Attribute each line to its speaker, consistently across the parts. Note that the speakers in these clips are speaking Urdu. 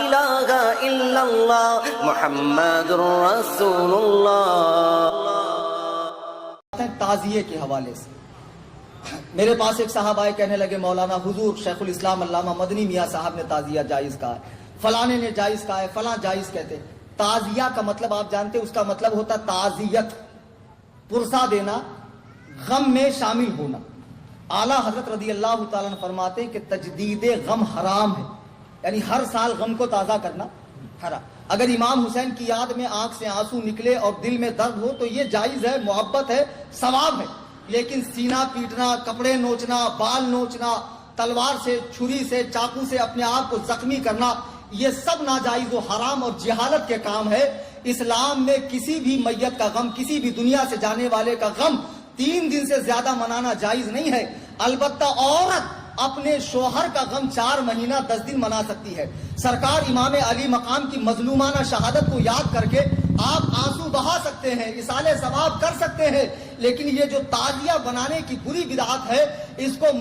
Speaker 1: الہ الا اللہ محمد رسول اللہ۔
Speaker 2: تعزیے کے حوالے سے میرے پاس ایک صاحب آئے، کہنے لگے مولانا حضور شیخ الاسلام علامہ مدنی میاں صاحب نے تعزیہ جائز کہا ہے، فلانے نے جائز کہا ہے، فلاں جائز کہتے۔ تعزیہ کا مطلب آپ جانتے، اس کا مطلب ہوتا تعزیت، پرسا دینا، غم میں شامل ہونا۔ اعلیٰ حضرت رضی اللہ تعالیٰ عنہ فرماتے ہیں کہ تجدید غم حرام ہے، یعنی ہر سال غم کو تازہ کرنا حرام۔ اگر امام حسین کی یاد میں آنکھ سے آنسو نکلے اور دل میں درد ہو تو یہ جائز ہے، محبت ہے، ثواب ہے، لیکن سینہ پیٹنا، کپڑے نوچنا، بال نوچنا، تلوار سے، چھری سے، چاقو سے اپنے آپ کو زخمی کرنا، یہ سب ناجائز و حرام اور جہالت کے کام ہے۔ اسلام میں کسی بھی میت کا غم، کسی بھی دنیا سے جانے والے کا غم 3 دن سے زیادہ منانا جائز نہیں ہے۔ البتہ عورت اپنے شوہر کا غم 4 مہینہ 10 دن منا سکتی ہے۔ سرکار امام علی مقام کی مظلومانہ شہادت کو یاد کر کے آپ آنسو بہا سکتے ہیں، اصالہ ثواب کر سکتے ہیں، لیکن یہ جو تعزیہ بنانے کی بری بدعت ہے، اس کو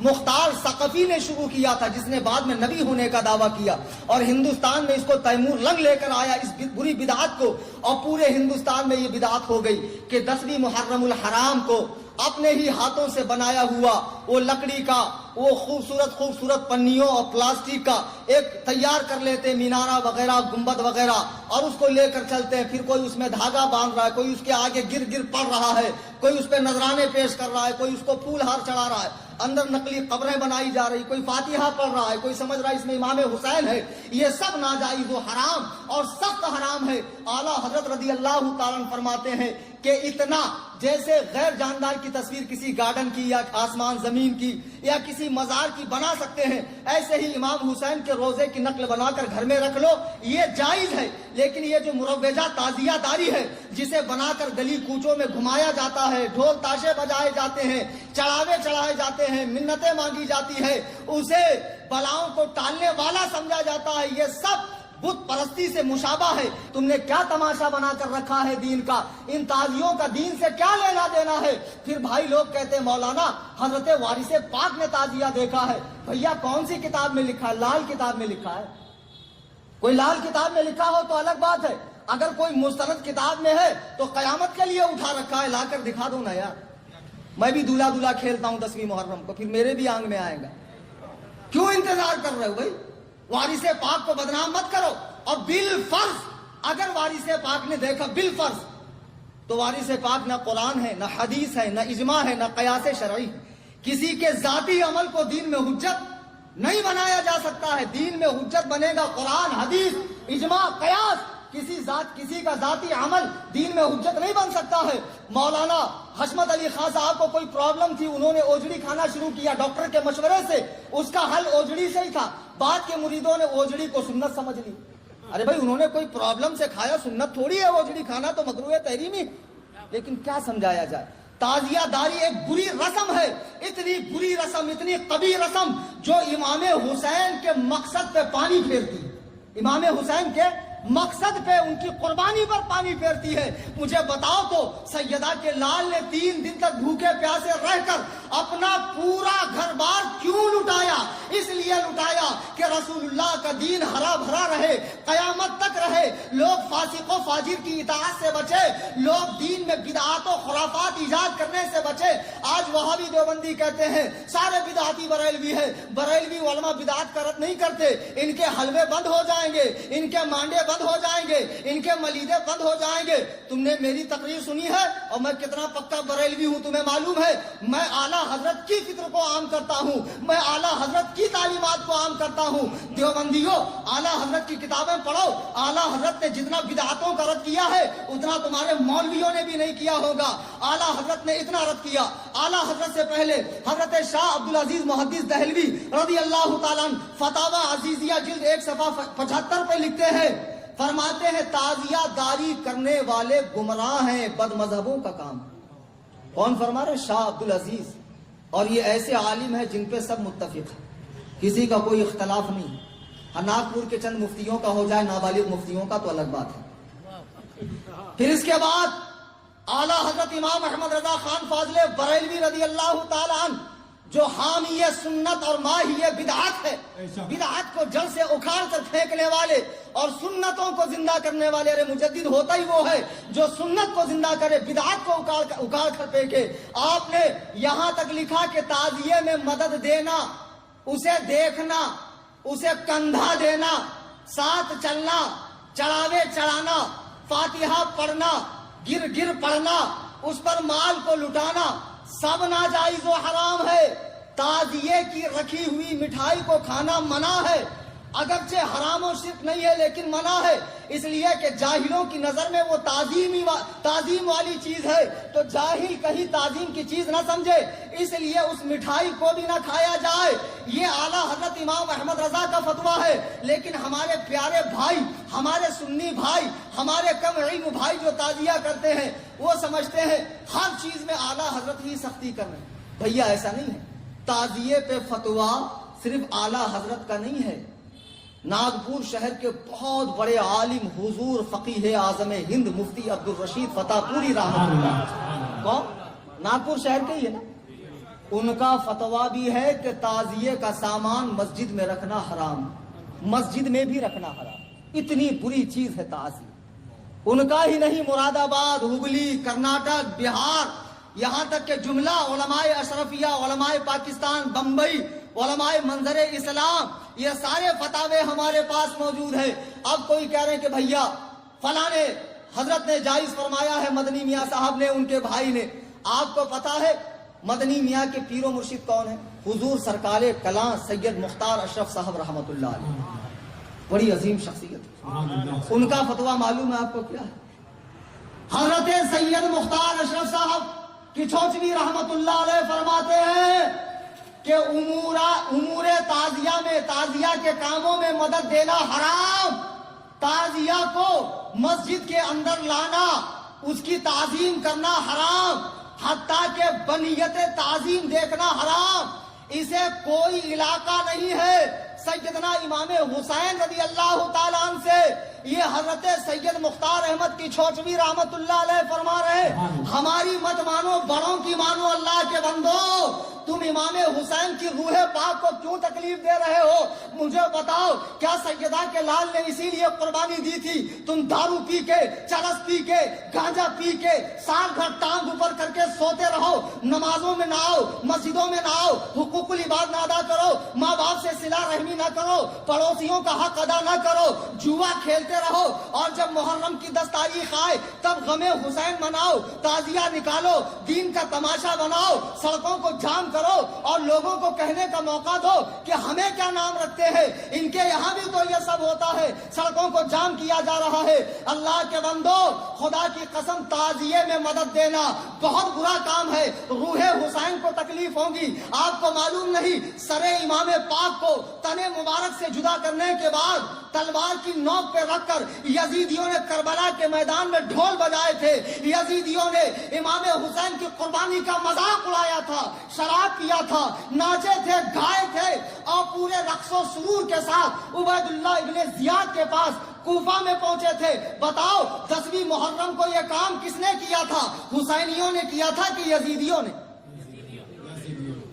Speaker 2: مختار ثقفی نے شروع کیا تھا، جس نے بعد میں نبی ہونے کا دعویٰ کیا، اور ہندوستان میں اس کو تیمور لنگ لے کر آیا اس بری بدعت کو، اور پورے ہندوستان میں یہ بدعت ہو گئی کہ 10ویں محرم الحرام کو اپنے ہی ہاتھوں سے بنایا ہوا وہ لکڑی کا وہ خوبصورت پنیوں اور پلاسٹک کا ایک تیار کر لیتے، مینارہ وغیرہ، گنبد وغیرہ، اور اس کو لے کر چلتے ہیں۔ پھر کوئی اس میں دھاگا باندھ رہا ہے، کوئی اس کے آگے گر پڑ رہا ہے، کوئی اس پہ نذرانے پیش کر رہا ہے، کوئی اس کو پھول ہار چڑھا رہا ہے، اندر نقلی قبریں بنائی جا رہی، کوئی فاتحہ پڑھ رہا ہے، کوئی سمجھ رہا ہے اس میں امام حسین ہے۔ یہ سب ناجائز و حرام اور سخت حرام ہے۔ اعلیٰ حضرت رضی اللہ تعالیٰ عنہ فرماتے ہیں کہ اتنا جیسے غیر جاندار کی تصویر کسی گارڈن کی یا آسمان زمین کی یا کسی مزار کی بنا سکتے ہیں، ایسے ہی امام حسین کے روزے کی نقل بنا کر گھر میں رکھ لو، یہ جائز ہے۔ لیکن یہ جو مروجہ تعزیہ داری ہے، جسے بنا کر گلی کوچوں میں گھمایا جاتا ہے، ڈھول تاشے بجائے جاتے ہیں، چڑھاوے چڑھائے جاتے ہیں، منتیں مانگی جاتی ہے، اسے بلاؤں کو ٹالنے والا سمجھا جاتا ہے، یہ سب بت پرستی سے مشابہ ہے۔ تم نے کیا تماشا بنا کر رکھا ہے دین کا؟ ان تعزیوں کا دین سے کیا لینا دینا ہے؟ پھر بھائی لوگ کہتے ہیں مولانا حضرت وارث پاک نے تعزیہ دیکھا ہے۔ بھیا کون سی کتاب میں لکھا ہے؟ لال کتاب میں لکھا ہے۔ کوئی لال کتاب میں لکھا ہو تو الگ بات ہے، اگر کوئی مستند کتاب میں ہے تو قیامت کے لیے اٹھا رکھا ہے، لا کر دکھا دو نا یار۔ میں بھی دولہا کھیلتا ہوں 10ویں محرم کو، پھر میرے بھی آنگ میں آئے گا۔ کیوں انتظار کر رہے ہو بھائی؟ وارث پاک کو بدنام مت کرو۔ اور بالفرض اگر وارث پاک نے دیکھا، بالفرض، تو وارث پاک نہ قرآن ہے، نہ حدیث ہے، نہ اجماع ہے، نہ قیاس شرعی۔ کسی کے ذاتی عمل کو دین میں حجت نہیں بنایا جا سکتا ہے۔ دین میں حجت بنے گا قرآن، حدیث، اجماع، قیاس۔ کسی کا ذاتی عمل دین میں حجت نہیں بن سکتا ہے۔ مولانا حشمت علی خان صاحب کو کوئی پرابلم تھی، انہوں نے اوجڑی کھانا شروع کیا ڈاکٹر کے مشورے سے، اس کا حل اوجڑی سے ہی تھا۔ بعد کے مریدوں نے اوجڑی کو سنت سمجھ لی۔ ارے بھائی انہوں نے کوئی پرابلم سے کھایا، سنت تھوڑی ہے اوجڑی کھانا، تو مکروہ تحریمی۔ لیکن کیا سمجھایا جائے؟ تعزیہ داری ایک بری رسم ہے، اتنی بری رسم، اتنی قبیح رسم جو امام حسین کے مقصد پہ پانی پھیرتی ہے، امام حسین کے مقصد پہ، ان کی قربانی پر پانی پھیرتی ہے۔ مجھے بتاؤ تو سیدہ کے لال نے 3 دن تک بھوکے پیاسے رہ کر اپنا پورا گھر بار کیوں لٹایا؟ اس لیے لٹایا کہ رسول اللہ کا دین ہرا بھرا رہے، قیامت تک رہے، لوگ فاسق و فاجر کی اطاعت سے بچے، لوگ دین میں بدعات و خرافات ایجاد کرنے سے بچے۔ آج وہابی دیوبندی کہتے ہیں سارے بدعاتی بریلوی ہیں، بریلوی علماء بدعات کا رد نہیں کرتے، ان کے حلوے بند ہو جائیں گے، ان کے مانڈے بند ہو جائیں گے، ان کے ملیدے بند ہو جائیں گے۔ تم نے میری تقریر سنی ہے اور میں کتنا پکا بریلوی ہوں تمہیں معلوم ہے۔ میں اعلیٰ حضرت کی فکر کو عام کرتا ہوں، میں اعلیٰ حضرت کی تعلیمات کو عام کرتا ہوں۔ دیوبندیوں اعلیٰ حضرت کی کتابیں پڑھو، اعلیٰ حضرت نے جتنا بدعاتوں کا رد کیا ہے اتنا تمہارے مولویوں نے بھی نہیں کیا ہوگا۔ اعلیٰ حضرت نے اتنا رد کیا۔ اعلیٰ حضرت سے پہلے حضرت شاہ عبدالعزیز محدث دہلوی رضی اللہ تعالیٰ عنہ فتاوی عزیزیہ جلد 1 صفحہ 75 پہ لکھتے ہیں، فرماتے ہیں تعزیہ داری کرنے والے گمراہ ہیں، بد مذہبوں کا کام۔ کون فرما رہے؟ شاہ عبدالعزیز۔ اور یہ ایسے عالم ہیں جن پہ سب متفق ہیں، کسی کا کوئی اختلاف نہیں۔ ناگپور کے چند مفتیوں کا ہو جائے، نابالغ مفتیوں کا تو الگ بات ہے۔ پھر اس کے بعد اعلیٰ حضرت امام احمد رضا خان فاضل بریلوی رضی اللہ تعالی عنہ، جو حامی سنت اور ماہی بدعت ہے، بدعت کو جڑ سے اکھاڑ کر پھینکنے والے اور سنتوں کو زندہ کرنے والے، ارے مجدد ہوتا ہی وہ ہے جو سنت کو زندہ کرے، بدعت کو اکھاڑ کر پھینکے۔ آپ نے یہاں تک لکھا کہ تعزیے میں مدد دینا، اسے دیکھنا، اسے کندھا دینا، ساتھ چلنا، چڑھاوے چڑھانا، فاتحہ پڑھنا، گر پڑھنا، اس پر مال کو لٹانا، سب ناجائز و حرام ہے۔ تعزیے کی رکھی ہوئی مٹھائی کو کھانا منع ہے، اگرچہ حرام و شرک نہیں ہے لیکن منع ہے، اس لیے کہ جاہلوں کی نظر میں وہ تعظیم والی چیز ہے، تو جاہل کہیں تعظیم کی چیز نہ سمجھے، اس لیے اس مٹھائی کو بھی نہ کھایا جائے۔ یہ اعلیٰ حضرت امام احمد رضا کا فتویٰ ہے، لیکن ہمارے پیارے بھائی، ہمارے سنی بھائی، ہمارے کم علم بھائی جو تعزیہ کرتے ہیں وہ سمجھتے ہیں ہر چیز میں اعلیٰ حضرت ہی سختی کر رہے ہیں۔ بھیا ایسا نہیں ہے، تعزیے پہ فتویٰ صرف اعلیٰ حضرت کا نہیں ہے۔ ناگپور شہر کے بہت بڑے عالم حضور فقیہ اعظم ہند مفتی عبدالرشید فتح پوری رحمۃ اللہ، کون؟ ناگپور شہر کے ہی ہے نا، ان کا فتویٰ بھی ہے کہ تعزیے کا سامان مسجد میں رکھنا حرام، مسجد میں بھی رکھنا حرام، اتنی بری چیز ہے تعزیہ۔ ان کا ہی نہیں، مراد آباد، ہگلی، کرناٹک، بہار، یہاں تک کہ جملہ علماء اشرفیہ، علماء پاکستان، بمبئی، علماء منظر اسلام، یہ سارے فتاوے ہمارے پاس موجود ہیں۔ اب کوئی کہہ رہے ہیں کہ بھیا فلاں نے حضرت نے جائز فرمایا ہے، مدنی میاں صاحب نے، ان کے بھائی نے۔ آپ کو پتا ہے مدنی میاں کے پیر و مرشد کون ہیں؟ حضور سرکار کلاں سید مختار اشرف صاحب رحمۃ اللہ علیہ، بڑی عظیم شخصیت۔ ان کا فتویٰ معلوم ہے آپ کو کیا ہے؟ حضرت سید مختار اشرف صاحب کی چھوچوی رحمت اللہ علیہ فرماتے ہیں کہ امور تعزیہ میں، تعزیہ کے کاموں میں مدد دینا حرام، تعزیہ کو مسجد کے اندر لانا، اس کی تعظیم کرنا حرام، حتیٰ کہ بنیت تعظیم دیکھنا حرام، اسے کوئی علاقہ نہیں ہے۔ سیدنا امام حسین رضی اللہ تعالیٰ عنہ سے یہ حضرت سید مختار احمد کی چھوچوی رحمت اللہ علیہ فرما رہے، ہماری مت مانو، بڑوں کی مانو، اللہ کے بندو، تم امام حسین کی روح پاک کو کیوں تکلیف دے رہے ہو؟ مجھے بتاؤ، کیا سیدہ کے لال نے اسی لیے قربانی دی تھی تم دارو پی کے، چرس پی کے، گانجا پی کے، سال بھر ٹانگ اوپر کر کے سوتے رہو، نمازوں میں نہ آؤ، مسجدوں میں نہ آؤ، حقوق العباد نہ ادا کرو، ماں باپ سے صلہ رحمی نہ کرو، پڑوسیوں کا حق ادا نہ کرو، جوا کھیلتے رہو، اور جب محرم کی 10 تاریخ آئے تب غم حسین مناؤ، تعزیہ نکالو، دین کا تماشا بناؤ، سڑکوں کو جام کرو اور لوگوں کو کہنے کا موقع دو کہ ہمیں کیا نام رکھتے ہیں، ان کے یہاں بھی تو یہ سب ہوتا ہے، سڑکوں کو جام کیا جا رہا ہے۔ اللہ کے بندو، خدا کی قسم، تعزیے میں مدد دینا بہت برا کام ہے، روح حسین کو تکلیف ہوگی۔ آپ کو معلوم نہیں، سر امام پاک کو تنے مبارک سے جدا کرنے کے بعد تلوار کی نوک پہ رکھ کر یزیدیوں نے کربلا کے میدان میں ڈھول بجائے تھے، یزیدیوں نے امام حسین کی قربانی کا مذاق اڑایا تھا، شراب پیا تھا، ناچے تھے، گائے تھے، اور پورے رقص و سرور کے ساتھ عبید اللہ ابن زیاد کے پاس کوفہ میں پہنچے تھے۔ بتاؤ 10ویں محرم کو یہ کام کس نے کیا تھا؟ حسینیوں نے کیا تھا کہ یزیدیوں نے؟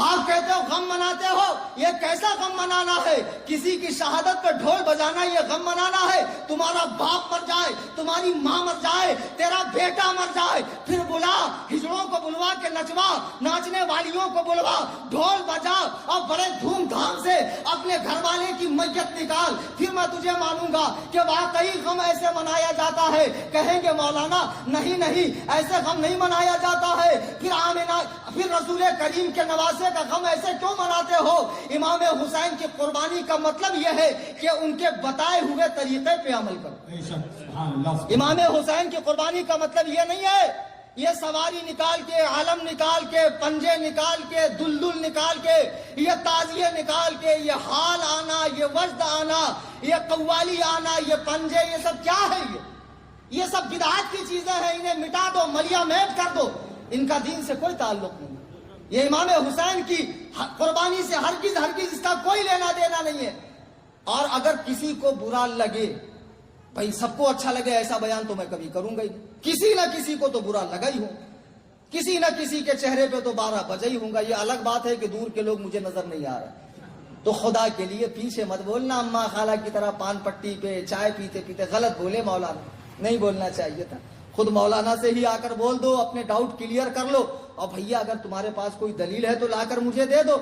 Speaker 2: آپ کہتے ہو غم مناتے ہو، یہ کیسا غم منانا ہے؟ کسی کی شہادت پہ ڈھول بجانا یہ غم منانا ہے؟ تمہارا باپ مر جائے، تمہاری ماں مر جائے، تیرا بیٹا مر جائے، پھر بلا، ہجڑوں کو بلوا کے نچوا، ناچنے والیوں کو بلوا، ڈھول بجا اور بڑے دھوم دھام سے اپنے گھر والے کی میت نکال، پھر میں تجھے مانوں گا کہ واقعی غم ایسے منایا جاتا ہے۔ کہیں گے مولانا نہیں ایسے غم نہیں منایا جاتا ہے، پھر رسول کریم کے نواسے کا غم ایسے کیوں مناتے ہو؟ امام حسین کی قربانی کا مطلب یہ ہے کہ ان کے بتائے ہوئے طریقے پہ عمل کرو۔ امام حسین کی قربانی کا مطلب یہ نہیں ہے یہ سواری نکال کے، علم نکال کے، پنجے نکال کے، دلدل نکال کے، یہ تعزیے نکال کے، یہ حال آنا، یہ وجد آنا، یہ قوالی آنا، یہ پنجے، یہ سب کیا ہے؟ یہ سب بدعات کی چیزیں ہیں، انہیں مٹا دو، ملیا میٹ کر دو، ان کا دین سے کوئی تعلق نہیں۔ یہ امام حسین کی قربانی سے ہرگز اس کا کوئی لینا دینا نہیں ہے۔ اور اگر کسی کو برا لگے، بھائی سب کو اچھا لگے ایسا بیان تو میں کبھی کروں گا ہی، کسی نہ کسی کو تو برا لگا ہی ہو، کسی نہ کسی کے چہرے پہ تو 12 بجے ہی ہوں گا. یہ الگ بات ہے کہ دور کے لوگ مجھے نظر نہیں آ رہے. تو خدا کے لیے پیچھے مت بولنا اماں خالہ کی طرح پان پٹی پہ چائے پیتے پیتے. غلط بولے مولانا, نہیں بولنا چاہیے تھا. خود مولانا سے ہی آ کر بول دو, اپنے ڈاؤٹ کلیئر کر لو. اور بھیا اگر تمہارے پاس کوئی دلیل ہے تو لا کر مجھے دے دو.